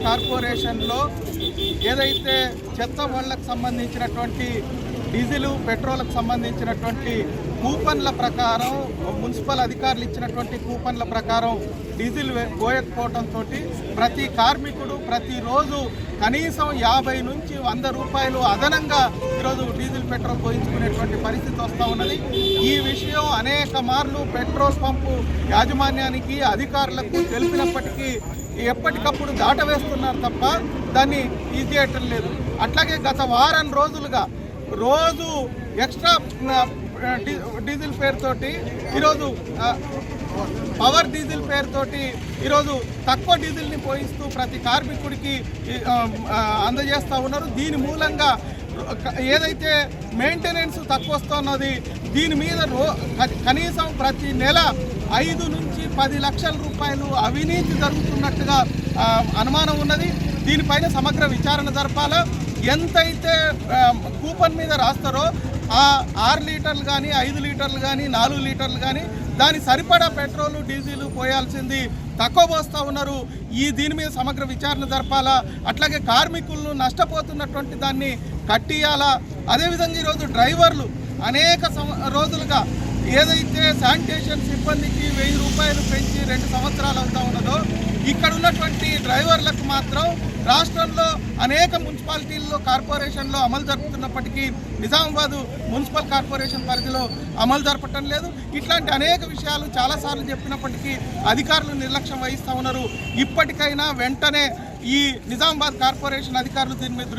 కార్పొరేషన్లో ఏదైతే చెత్త వాళ్ళకు సంబంధించినటువంటి డీజిల్ పెట్రోల్కి సంబంధించినటువంటి కూపన్ల ప్రకారం మున్సిపల్ అధికారులు ఇచ్చినటువంటి కూపన్ల ప్రకారం డీజిల్ పోయకపోవడంతో ప్రతి కార్మికుడు ప్రతిరోజు కనీసం 50 నుంచి 100 రూపాయలు అదనంగా ఈరోజు డీజిల్ పెట్రోల్ పోయించుకునేటువంటి పరిస్థితి వస్తూ ఉన్నది. ఈ విషయం అనేక మార్లు పెట్రోల్ పంపు యాజమాన్యానికి అధికారులకు తెలిపినప్పటికీ ఎప్పటికప్పుడు దాటవేస్తున్నారు తప్ప దాన్ని ఇది చేయటం లేదు. అట్లాగే గత వారం రోజులుగా రోజు ఎక్స్ట్రా డీజిల్ పేరుతోటి ఈరోజు పవర్ డీజిల్ పేరుతోటి ఈరోజు తక్కువ డీజిల్ని పోయిస్తూ ప్రతి కార్మికుడికి అందజేస్తూ ఉన్నారు. దీని మూలంగా ఏదైతే మెయింటెనెన్స్ తక్కువ వస్తున్నది దీని మీద కనీసం ప్రతి నెల 5 నుంచి 10 లక్షల రూపాయలు అవినీతి జరుగుతున్నట్టుగా అనుమానం ఉన్నది. దీనిపైన సమగ్ర విచారణ జరపాలా. ఎంతైతే కూపన్ మీద రాస్తారో ఆ 6 లీటర్లు కానీ 5 లీటర్లు కానీ 4 లీటర్లు కానీ దాని సరిపడా పెట్రోలు డీజిల్ పోయాల్సింది తక్కువ పోస్తూ ఉన్నారు. దీని మీద సమగ్ర విచారణ జరపాలా. అట్లాగే కార్మికులను నష్టపోతున్నటువంటి దాన్ని కట్టియాలా. అదేవిధంగా ఈరోజు డ్రైవర్లు అనేక రోజులుగా ఏదైతే శానిటేషన్ సిబ్బందికి 1000 రూపాయలు పెంచి 2 సంవత్సరాలు అవుతా ఉన్నదో ఇక్కడ ఉన్నటువంటి డ్రైవర్లకు మాత్రం రాష్ట్రంలో అనేక మున్సిపాలిటీల్లో కార్పొరేషన్లో అమలు జరుపుతున్నప్పటికీ నిజామాబాద్ మున్సిపల్ కార్పొరేషన్ పరిధిలో అమలు జరపటం లేదు. ఇట్లాంటి అనేక విషయాలు చాలాసార్లు చెప్పినప్పటికీ అధికారులు నిర్లక్ష్యం వహిస్తూ ఉన్నారు. ఇప్పటికైనా వెంటనే ఈ నిజామాబాద్ కార్పొరేషన్ అధికారులు దీని మీద